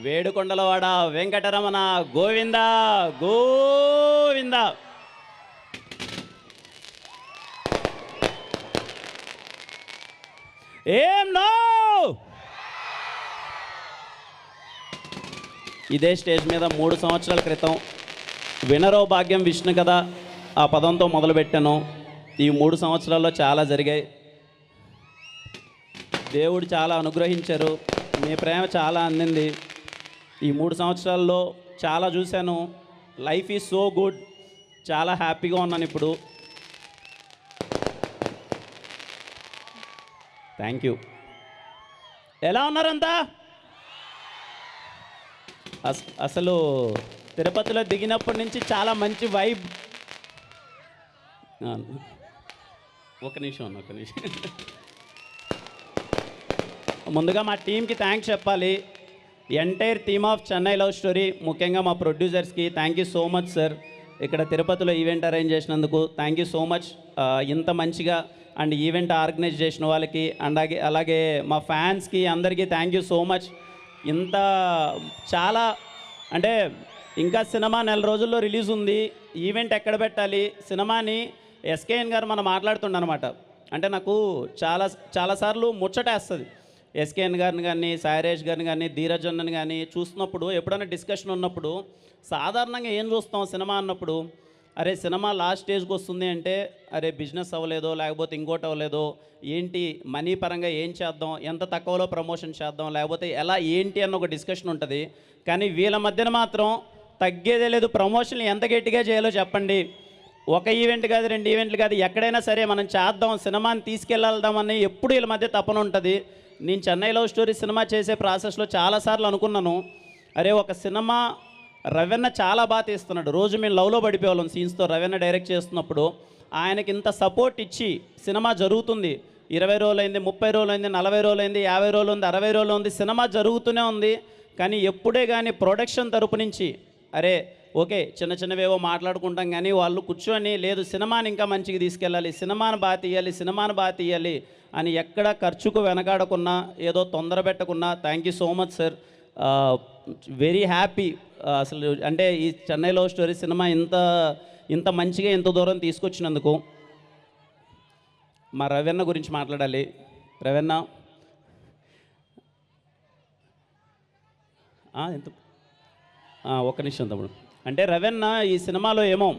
వేడుకొండలవాడ వెంకటరమణ గోవింద గోవింద. ఏం నో ఇదే స్టేజ్ మీద 3 సంవత్సరాల క్రితం వినరో భాగ్యం విష్ణు కదా ఆ పదంతో మొదలుపెట్టాను. ఈ 3 సంవత్సరాల్లో చాలా జరిగాయి. దేవుడు చాలా అనుగ్రహించారు, మీ ప్రేమ చాలా అందింది. ఈ 3 సంవత్సరాల్లో చాలా చూశాను. లైఫ్ ఈజ్ సో గుడ్, చాలా హ్యాపీగా ఉన్నాను ఇప్పుడు. Thank you. ఎలా ఉన్నారంతా? అసలు తిరుపతిలో దిగినప్పటి నుంచి చాలా మంచి వైబ్. ఒక నిమిషం. ముందుగా మా టీంకి థ్యాంక్స్ చెప్పాలి. Entire theme of Chennai love story, ముఖ్యంగా మా ప్రొడ్యూసర్స్కి thank you so much sir. ఇక్కడ తిరుపతిలో ఈవెంట్ అరేంజ్ చేసినందుకు థ్యాంక్ యూ సో మచ్. ఇంత మంచిగా అండ్ ఈవెంట్ ఆర్గనైజ్ చేసిన వాళ్ళకి అండ్ అలాగే మా ఫ్యాన్స్కి అందరికీ థ్యాంక్ యూ సో మచ్. ఇంత చాలా అంటే ఇంకా సినిమా 4 రోజుల్లో రిలీజ్ ఉంది. ఈవెంట్ ఎక్కడ పెట్టాలి? సినిమాని ఎస్కేఎన్ గారు మనం మాట్లాడుతుండనమాట. అంటే నాకు చాలాసార్లు ముచ్చటేస్తుంది. ఎస్కేఎన్ గారిని కానీ, సాయిరేష్ గారిని కానీ, ధీరజ్ అన్నని కానీ చూస్తున్నప్పుడు, ఎప్పుడైనా డిస్కషన్ ఉన్నప్పుడు సాధారణంగా ఏం చూస్తాం సినిమా అన్నప్పుడు, అరే సినిమా లాస్ట్ స్టేజ్కి వస్తుంది అంటే అరే బిజినెస్ అవ్వలేదో లేకపోతే ఇంకోటి అవ్వలేదో, ఏంటి మనీ పరంగా ఏం చేద్దాం, ఎంత తక్కువలో ప్రమోషన్ చేద్దాం, లేకపోతే ఎలా ఏంటి అన్న ఒక డిస్కషన్ ఉంటుంది. కానీ వీళ్ళ మధ్యన మాత్రం తగ్గేదే లేదు. ప్రమోషన్లు ఎంత గట్టిగా చేయాలో చెప్పండి. ఒక ఈవెంట్ కాదు, 2 ఈవెంట్లు కాదు, ఎక్కడైనా సరే మనం చేద్దాం, సినిమాని తీసుకెళ్దామని ఎప్పుడు వీళ్ళ మధ్య తపన ఉంటుంది. నేను చెన్నై లవ్ స్టోరీ సినిమా చేసే ప్రాసెస్లో చాలాసార్లు అనుకున్నాను, అరే ఒక సినిమా రవెన్న చాలా బాగా తీస్తున్నాడు. రోజు మేము లవ్లో పడిపోయేవాళ్ళం సీన్స్తో. రవెన్న డైరెక్ట్ చేస్తున్నప్పుడు ఆయనకి ఇంత సపోర్ట్ ఇచ్చి సినిమా జరుగుతుంది. 20 రోజులైంది, 30 రోజులైంది, 40 రోజులైంది, 50 రోజులు ఉంది, 60 రోజులు ఉంది, సినిమా జరుగుతూనే ఉంది. కానీ ఎప్పుడే కానీ ప్రొడక్షన్ తరపు నుంచి అరే ఓకే చిన్నవేవో మాట్లాడుకుంటాం, కానీ వాళ్ళు కూర్చొని లేదు సినిమాని ఇంకా మంచిగా తీసుకెళ్ళాలి, సినిమాని బాగా తీయాలి అని ఎక్కడ ఖర్చుకు వెనకాడకున్నా, ఏదో తొందర పెట్టకున్నా thank you so much sir. Very happy. అసలు అంటే ఈ చెన్నై లవ్ స్టోరీ సినిమా ఇంత మంచిగా ఇంత దూరం తీసుకొచ్చినందుకు. మా రవెన్న గురించి మాట్లాడాలి. రవెన్న ఎంత ఒక్క నిమిషం తమ్ముడు. అంటే రవెన్న ఈ సినిమాలో ఏమో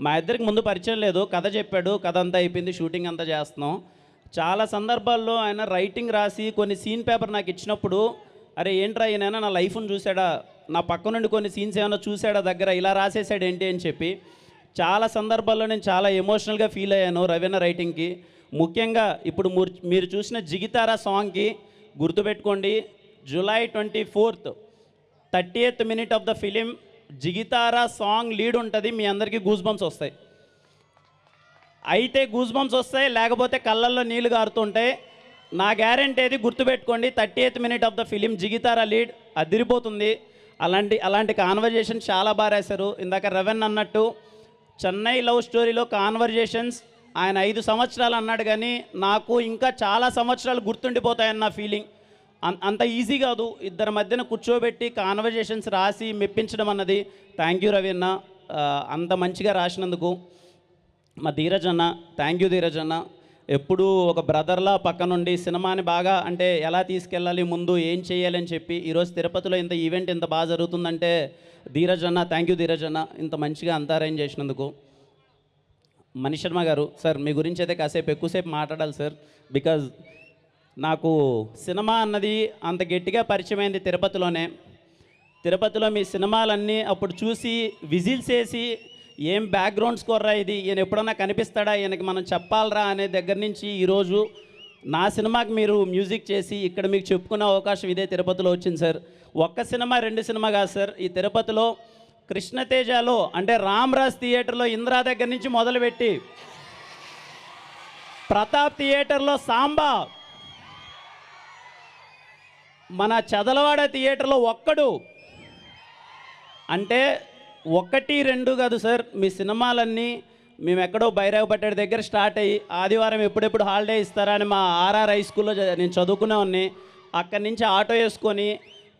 మా ఇద్దరికి ముందు పరిచయం లేదు, కథ చెప్పాడు, కథ అంతా అయిపోయింది, షూటింగ్ అంతా చేస్తున్నాం. చాలా సందర్భాల్లో ఆయన రైటింగ్ రాసి కొన్ని సీన్ పేపర్ నాకు ఇచ్చినప్పుడు అరే ఏంట్రా ఈయన నా లైఫ్ను చూశాడా, నా పక్క నుండి కొన్ని సీన్స్ ఏమైనా చూశాడా దగ్గర, ఇలా రాసేసాడు ఏంటి అని చెప్పి చాలా సందర్భాల్లో నేను చాలా ఎమోషనల్గా ఫీల్ అయ్యాను రవీణ రైటింగ్కి. ముఖ్యంగా ఇప్పుడు మీరు చూసిన జిగితారా సాంగ్కి గుర్తుపెట్టుకోండి, July 24th 30th minute of the film Jigitara song lead ఉంటుంది. మీ అందరికీ గూస్ బంప్స్ వస్తాయి. అయితే గూస్ బంప్స్ వస్తాయి, లేకపోతే కళ్ళల్లో నీళ్లు గారుతుంటాయి. నా గ్యారెంటీ ఏది గుర్తుపెట్టుకోండి, 30th minute of the film Jigitara lead అదిరిపోతుంది. అలాంటి కాన్వర్జేషన్ చాలా బాగా రాశారు. ఇందాక రవెన్ అన్నట్టు చెన్నై లవ్ స్టోరీలో కాన్వర్జేషన్స్ ఆయన 5 సంవత్సరాలు అన్నాడు, కానీ నాకు ఇంకా చాలా సంవత్సరాలు గుర్తుండిపోతాయన్న ఫీలింగ్. అంత ఈజీ కాదు ఇద్దరి మధ్యన కూర్చోబెట్టి కాన్వర్జేషన్స్ రాసి మెప్పించడం అన్నది. థ్యాంక్ యూ రవి అన్న, అంత మంచిగా రాసినందుకు. మా ధీరజ్ అన్న, థ్యాంక్ యూ ధీరజ్ అన్న. ఎప్పుడూ ఒక బ్రదర్లా పక్క నుండి సినిమాని బాగా అంటే ఎలా తీసుకెళ్ళాలి, ముందు ఏం చేయాలని చెప్పి ఈరోజు తిరుపతిలో ఇంత ఈవెంట్ ఇంత బాగా జరుగుతుందంటే ధీరజ్ అన్న, థ్యాంక్ యూ ధీరజ్ అన్న, ఇంత మంచిగా అంతా అరేంజ్ చేసినందుకు. మనీష్ శర్మ గారు సార్, మీ గురించి అయితే కాసేపు ఎక్కువసేపు మాట్లాడాలి సార్. బికాజ్ నాకు సినిమా అన్నది అంత గట్టిగా పరిచయమైంది తిరుపతిలోనే. తిరుపతిలో మీ సినిమాలన్నీ అప్పుడు చూసి విజిల్స్ వేసి ఏం బ్యాక్గ్రౌండ్ స్కోర్ రా ఇది, ఈయన ఎప్పుడన్నా కనిపిస్తాడా, ఈయనకి మనం చెప్పాలరా అనే దగ్గర నుంచి ఈరోజు నా సినిమాకి మీరు మ్యూజిక్ చేసి ఇక్కడ మీకు చెప్పుకునే అవకాశం ఇదే తిరుపతిలో వచ్చింది సార్. ఒక్క సినిమా 2 సినిమా కాదు సార్, ఈ తిరుపతిలో కృష్ణతేజలో అంటే రామ్రాజ్ థియేటర్లో ఇంద్రా దగ్గర నుంచి మొదలుపెట్టి ప్రతాప్ థియేటర్లో సాంబా, మన చదలవాడ థియేటర్లో ఒక్కడు, అంటే 1, 2 కాదు సార్. మీ సినిమాలన్నీ మేము ఎక్కడో బైరాగపట్టేటి దగ్గర స్టార్ట్ అయ్యి ఆదివారం ఎప్పుడెప్పుడు హాలిడే ఇస్తారా అని మా ఆర్ఆర్ హై స్కూల్లో నేను చదువుకునేవాడిని. అక్కడి నుంచి ఆటో వేసుకొని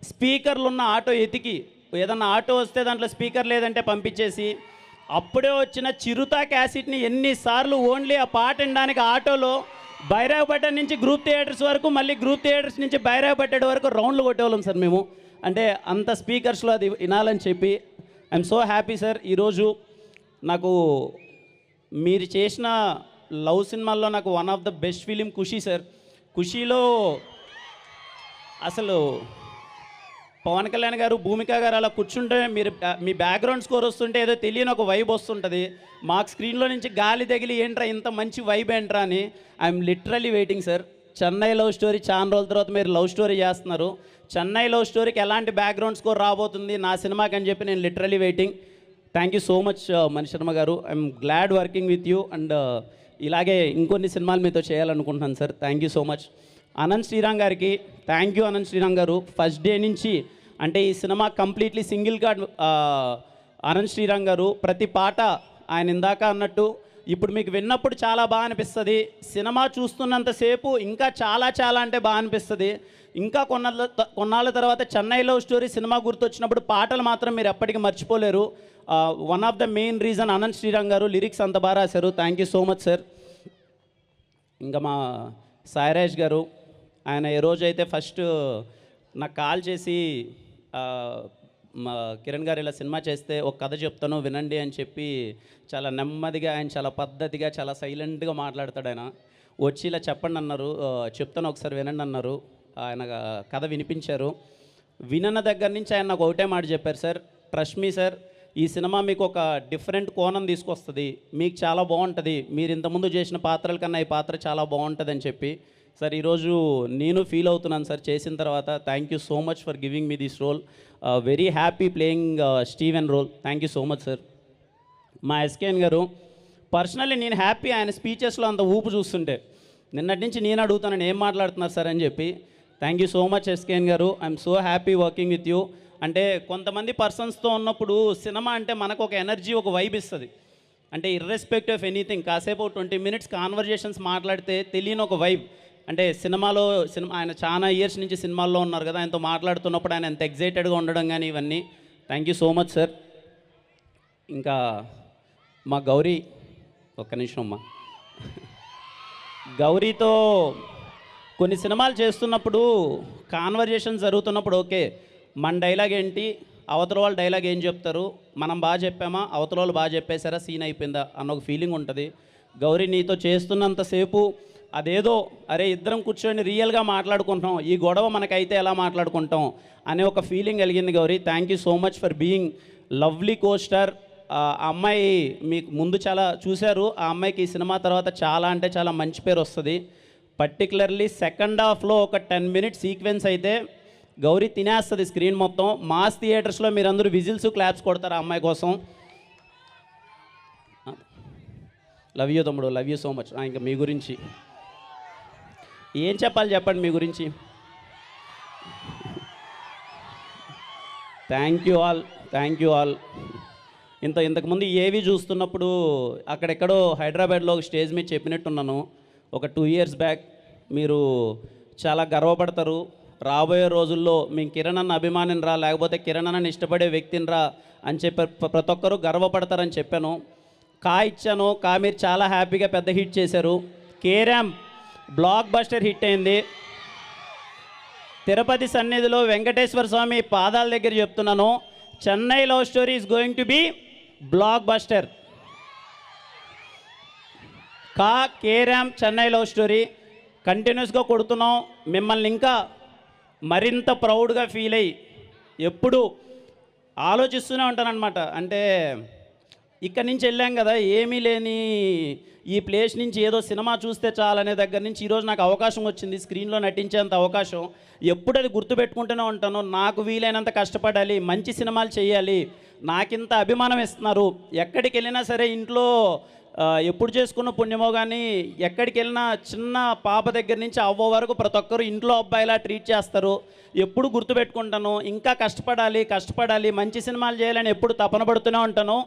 స్పీకర్లు ఉన్న ఆటో ఎతికి, ఏదన్నా ఆటో వస్తే దాంట్లో స్పీకర్ లేదంటే పంపించేసి, అప్పుడే వచ్చిన చిరుతా క్యాసెట్ని ఎన్నిసార్లు ఓన్లీ ఆ పాట వినడానికి ఆటోలో బైరాగపట్ట నుంచి గ్రూప్ థియేటర్స్ వరకు, మళ్ళీ గ్రూప్ థియేటర్స్ నుంచి బైరాగపట్ట వరకు రౌండ్లు కొట్టేవాళ్ళం సార్ మేము. అంటే అంత స్పీకర్స్లో అది వినాలని చెప్పి ఐఎమ్ సో హ్యాపీ సార్. ఈరోజు నాకు మీరు చేసిన లవ్ సినిమాల్లో నాకు one of the best film Khushi sir. ఖుషీలో అసలు పవన్ కళ్యాణ్ గారు, భూమిక గారు అలా కూర్చుంటే మీరు మీ బ్యాక్గ్రౌండ్ స్కోర్ వస్తుంటే ఏదో తెలియని ఒక వైబ్ వస్తుంటుంది. మాకు స్క్రీన్లో నుంచి గాలి తగిలి ఏంట్రా ఇంత మంచి వైబ్ ఏంట్రా అని I'm literally waiting sir. Chennai love story చాలా రోజుల తర్వాత మీరు లవ్ స్టోరీ చేస్తున్నారు. చెన్నై లవ్ స్టోరీకి ఎలాంటి బ్యాక్గ్రౌండ్ స్కోర్ రాబోతుంది నా సినిమాకి అని చెప్పి నేను literally waiting. Thank you so much Manisharma గారు. I'm glad working with you and ఇలాగే ఇంకొన్ని సినిమాలు మీతో చేయాలనుకుంటున్నాను సార్. Thank you so much. Anant Sriram గారికి థ్యాంక్ యూ. అనంత్ శ్రీరామ్ గారు ఫస్ట్ డే నుంచి, అంటే ఈ cinema completely single card Ananth Sriram గారు. ప్రతి పాట ఆయన ఇందాక అన్నట్టు ఇప్పుడు మీకు విన్నప్పుడు చాలా బాగా అనిపిస్తుంది. సినిమా చూస్తున్నంతసేపు ఇంకా చాలా చాలా అంటే బాగా అనిపిస్తుంది. ఇంకా కొన్నాళ్ళ తర్వాత చెన్నై లవ్ స్టోరీ సినిమా గుర్తొచ్చినప్పుడు పాటలు మాత్రం మీరు ఎప్పటికీ మర్చిపోలేరు. One of the main reason Anant Sriram గారు. లిరిక్స్ అంత బాగా రాశారు. Thank you so much sir. ఇంకా మా సాయిరాజ్ గారు, ఆయన ఏ రోజైతే ఫస్ట్ నాకు కాల్ చేసి మా కిరణ్ గారు ఇలా సినిమా చేస్తే ఒక కథ చెప్తాను వినండి అని చెప్పి చాలా నెమ్మదిగా, ఆయన చాలా పద్ధతిగా, చాలా సైలెంట్గా మాట్లాడతాడు. ఆయన వచ్చి ఇలా చెప్పండి అన్నారు, చెప్తాను ఒకసారి వినండి అన్నారు. ఆయన కథ వినిపించారు. వినన్న దగ్గర నుంచి ఆయన నాకు ఒకటే మాట చెప్పారు, సార్ ట్రస్ట్ మీ సార్, ఈ సినిమా మీకు ఒక డిఫరెంట్ కోణం తీసుకొస్తుంది, మీకు చాలా బాగుంటుంది, మీరు ఇంతకుముందు చేసిన పాత్రల కన్నా ఈ పాత్ర చాలా బాగుంటుంది అని చెప్పి. సార్ ఈరోజు నేను ఫీల్ అవుతున్నాను సార్ చేసిన తర్వాత. Thank you so much for giving me this role. Very happy playing Steven role. Thank you so much sir. మా ఎస్కేఎన్ గారు, పర్సనల్లీ నేను హ్యాపీ ఆయన స్పీచెస్లో అంత ఊపు చూస్తుంటే. నిన్నటి నుంచి నేను అడుగుతానని ఏం మాట్లాడుతున్నారు సార్ అని చెప్పి. Thank you so much SKN గారు. I'm so happy working with you. అంటే కొంతమంది పర్సన్స్తో ఉన్నప్పుడు సినిమా అంటే మనకు ఒక ఎనర్జీ, ఒక వైబ్ ఇస్తుంది. అంటే ఇర్రెస్పెక్టివ్ ఆఫ్ ఎనీథింగ్, కాసేపు 20 minutes కాన్వర్జేషన్స్ మాట్లాడితే తెలియని ఒక వైబ్. అంటే సినిమాలో ఆయన చాలా ఇయర్స్ నుంచి సినిమాల్లో ఉన్నారు కదా, ఆయనతో మాట్లాడుతున్నప్పుడు ఆయన ఎంత ఎగ్జైటెడ్గా ఉండడం కానీ ఇవన్నీ. Thank you so much sir. ఇంకా మా గౌరీ, ఒక్క నిమిషం అమ్మా. గౌరీతో కొన్ని సినిమాలు చేస్తున్నప్పుడు కాన్వర్జేషన్ జరుగుతున్నప్పుడు ఓకే, మన డైలాగ్ ఏంటి, అవతల వాళ్ళు డైలాగ్ ఏం చెప్తారు, మనం బాగా చెప్పామా, అవతల వాళ్ళు బాగా చెప్పేశారా, సీన్ అయిపోయిందా అన్న ఒక ఫీలింగ్ ఉంటుంది. గౌరీ నీతో చేస్తున్నంతసేపు అదేదో అరే ఇద్దరం కూర్చొని రియల్గా మాట్లాడుకుంటాం, ఈ గొడవ మనకైతే ఎలా మాట్లాడుకుంటాం అనే ఒక ఫీలింగ్ కలిగింది Gauri. Thank you so much for being lovely co-star. ఆ అమ్మాయి మీకు ముందు చాలా చూశారు, ఆ అమ్మాయికి ఈ సినిమా తర్వాత చాలా అంటే చాలా మంచి పేరు వస్తుంది. పర్టికులర్లీ సెకండ్ హాఫ్లో ఒక 10 minutes సీక్వెన్స్ అయితే గౌరీ తినేస్తుంది స్క్రీన్ మొత్తం. మాస్ థియేటర్స్లో మీరందరూ విజిల్స్ క్లాప్స్ కొడతారు ఆ అమ్మాయి కోసం. లవ్ యూ తమ్ముడు, లవ్ యూ సో మచ్. ఇంకా మీ గురించి ఏం చెప్పాలి చెప్పండి మీ గురించి. Thank you all, thank you all. ఇంతకుముందు ఏవి చూస్తున్నప్పుడు అక్కడెక్కడో హైదరాబాద్లో ఒక స్టేజ్ మీద చెప్పినట్టున్నాను ఒక 2 years బ్యాక్. మీరు చాలా గర్వపడతారు, రాబోయే రోజుల్లో మేము కిరణ్ అన్న అభిమానిని రా, లేకపోతే కిరణ్ అన్నని ఇష్టపడే వ్యక్తిని రా అని చెప్పి ప్రతి ఒక్కరూ గర్వపడతారని చెప్పాను. ఇచ్చాను, మీరు చాలా హ్యాపీగా పెద్ద హిట్ చేశారు. కేరామ్ బ్లాక్ బస్టర్ హిట్ అయింది. తిరుపతి సన్నిధిలో వెంకటేశ్వర స్వామి పాదాల దగ్గర చెప్తున్నాను, Chennai love story is going to be blockbuster. కేరామ్ చెన్నై లవ్ స్టోరీ కంటిన్యూస్గా కొడుతున్నాం. మిమ్మల్ని ఇంకా మరింత ప్రౌడ్గా ఫీల్ అయ్యి ఎప్పుడు ఆలోచిస్తూనే ఉంటానన్నమాట. అంటే ఇక్కడి నుంచి వెళ్ళాం కదా, ఏమీ లేని ఈ ప్లేస్ నుంచి ఏదో సినిమా చూస్తే చాలనే దగ్గర నుంచి ఈరోజు నాకు అవకాశం వచ్చింది, స్క్రీన్లో నటించేంత అవకాశం. ఎప్పుడు అది గుర్తుపెట్టుకుంటూనే ఉంటాను. నాకు వీలైనంత కష్టపడాలి, మంచి సినిమాలు చేయాలి, నాకింత అభిమానం ఇస్తున్నారు. ఎక్కడికి వెళ్ళినా సరే ఇంట్లో ఎప్పుడు చేసుకున్న పుణ్యమో కానీ ఎక్కడికి వెళ్ళినా చిన్న పాప దగ్గర నుంచి అవ్వ వరకు ప్రతి ఒక్కరు ఇంట్లో అబ్బాయిలా ట్రీట్ చేస్తారు. ఎప్పుడు గుర్తుపెట్టుకుంటాను, ఇంకా కష్టపడాలి, మంచి సినిమాలు చేయాలని ఎప్పుడు తపన పడుతూనే ఉంటాను.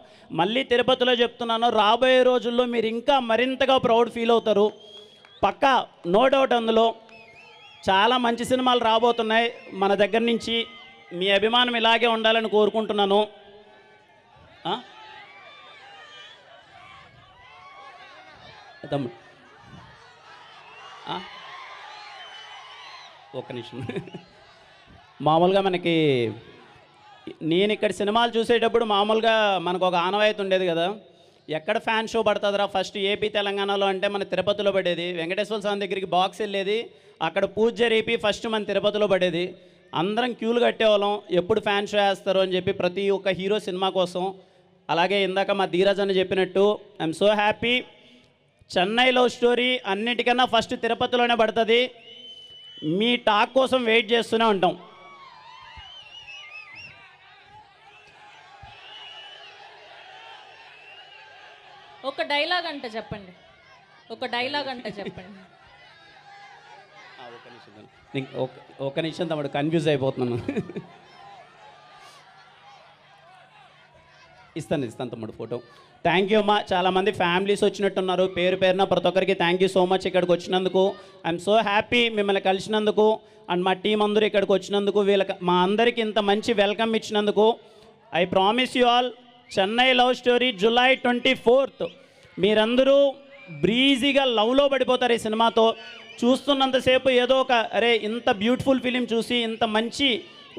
మళ్ళీ తిరుపతిలో చెప్తున్నాను, రాబోయే రోజుల్లో మీరు ఇంకా మరింతగా ప్రౌడ్ ఫీల్ అవుతారు పక్కా, నో డౌట్. అందులో చాలా మంచి సినిమాలు రాబోతున్నాయి మన దగ్గర నుంచి. మీ అభిమానం ఇలాగే ఉండాలని కోరుకుంటున్నాను. తమ్ముడు ఒక్క నిమిషం. మామూలుగా మనకి నేను ఇక్కడ సినిమాలు చూసేటప్పుడు మామూలుగా మనకు ఒక ఆనవాయితీ ఉండేది కదా, ఎక్కడ ఫ్యాన్ షో పడుతుందిరా ఫస్ట్ ఏపీ తెలంగాణలో అంటే మన తిరుపతిలో పడేది. వెంకటేశ్వర స్వామి దగ్గరికి బాక్స్ వెళ్ళేది, అక్కడ పూజ జరిపి ఫస్ట్ మన తిరుపతిలో పడేది. అందరం క్యూలు కట్టేవాళ్ళం ఎప్పుడు ఫ్యాన్ షో వేస్తారు అని చెప్పి ప్రతి ఒక్క హీరో సినిమా కోసం. అలాగే ఇందాక మా ధీరజ్ అని చెప్పినట్టు I'm so happy. Chennai love story అన్నిటికన్నా ఫస్ట్ తిరుపతిలోనే పడుతుంది. మీ టాక్ కోసం వెయిట్ చేస్తూనే ఉంటాం. ఒక డైలాగ్ అంటే చెప్పండి, ఒక డైలాగ్ అంటే చెప్పండి. ఒక నిమిషం తమ్ముడు, కన్ఫ్యూజ్ అయిపోతున్నాను. ఇస్తాను తమ్ముడు ఫోటో. థ్యాంక్ యూ అమ్మా. చాలామంది ఫ్యామిలీస్ వచ్చినట్టున్నారు, పేరు పేరున ప్రతి ఒక్కరికి థ్యాంక్ యూ సో మచ్ ఇక్కడికి వచ్చినందుకు. ఐఎమ్ సో హ్యాపీ మిమ్మల్ని కలిసినందుకు అండ్ మా టీం అందరూ ఇక్కడికి వచ్చినందుకు, మా అందరికి ఇంత మంచి వెల్కమ్ ఇచ్చినందుకు. I promise you all, Chennai love story July 24th మీరందరూ బ్రీజీగా లవ్లో పడిపోతారు ఈ సినిమాతో. చూస్తున్నంతసేపు ఏదో ఒక అరే ఇంత బ్యూటిఫుల్ ఫిలిం చూసి, ఇంత మంచి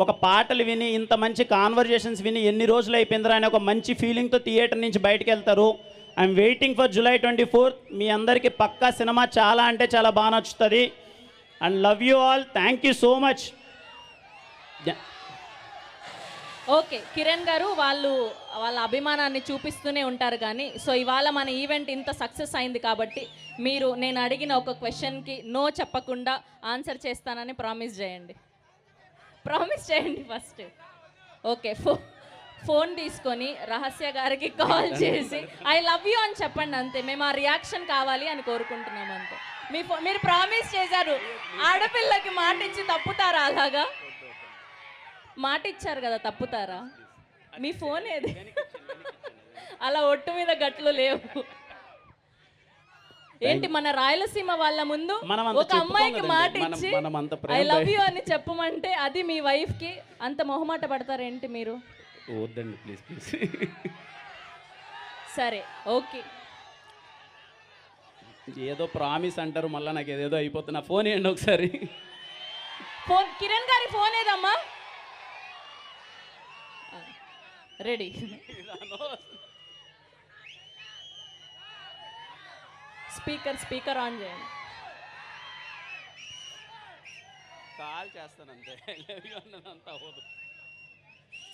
ఒక పాటలు విని, ఇంత మంచి కాన్వర్జేషన్స్ విని ఎన్ని రోజులు అయిపోయిందిరా అనే ఒక మంచి ఫీలింగ్తో థియేటర్ నుంచి బయటకు వెళ్తారు. I'm waiting for July 24th. మీ అందరికీ పక్కా సినిమా చాలా అంటే చాలా బాగా నచ్చుతుంది. And love you all. Thank you so much. Okay Kiran గారు, వాళ్ళ అభిమానాన్ని చూపిస్తూనే ఉంటారు కానీ, సో ఇవాళ మన ఈవెంట్ ఇంత సక్సెస్ అయింది కాబట్టి మీరు నేను అడిగిన ఒక క్వశ్చన్కి నో చెప్పకుండా ఆన్సర్ చేస్తానని ప్రామిస్ చేయండి. ప్రామిస్ చేయండి ఫస్ట్. ఓకే, ఫోన్ తీసుకొని రహస్య గారికి కాల్ చేసి ఐ లవ్ యూ అని చెప్పండి అంతే. మేము ఆ రియాక్షన్ కావాలి అని కోరుకుంటున్నాం అంతే. మీరు ప్రామిస్ చేశారు, ఆడపిల్లకి మాట ఇచ్చి తప్పుతారా? అలాగా మాట ఇచ్చారు కదా, తప్పుతారా? మీ ఫోన్ ఏది? అలా ఒట్టు మీద గట్లు లేవు. ఏంటి మన రాయలసీమ వాళ్ళ ముందు ఒక అమ్మాయికి మాట ఇచ్చి ఐ లవ్ యూ అని చెప్పమంటే అది మీ వైఫ్ కి అంత మొహమాట పడతారేంటి మీరు? వద్దండి ప్లీజ్ ప్లీజ్. సరే ఓకే, ఏదో ప్రామిస్ అంటారు మళ్ళీ నాకు ఏదేదో అయిపోతున్నా. ఫోన్ ఏంటి ఒకసారి? ఫోన్ కిరణ్ గారి ఫోన్ ఏదమ్మా? రెడీ. స్పీకర్ ఆన్ చేయండి. కాల్ చేస్తాను అంతే, అంతా అవ్వదు.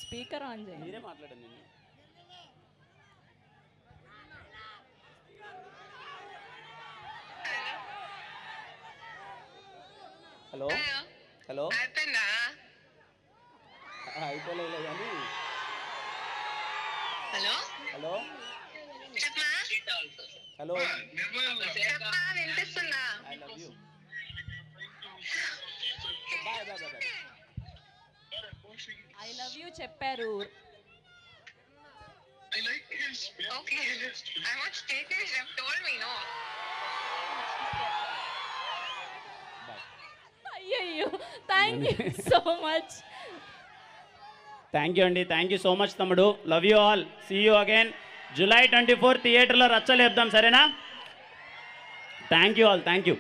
స్పీకర్ ఆన్ చేయండి. మీరే మాట్లాడండి. హలో హలో అయిపోలేదు కానీ. Hello hello hello I love you. Bye bye bye. I love you చెప్పారు. అయ్యయ్యో, thank you so much. Thank you అండి, థ్యాంక్ యూ సో మచ్ తమ్ముడు. Love you all. See you again July 24 థియేటర్లో రచ్చలేద్దాం, సరేనా? Thank you all, thank you.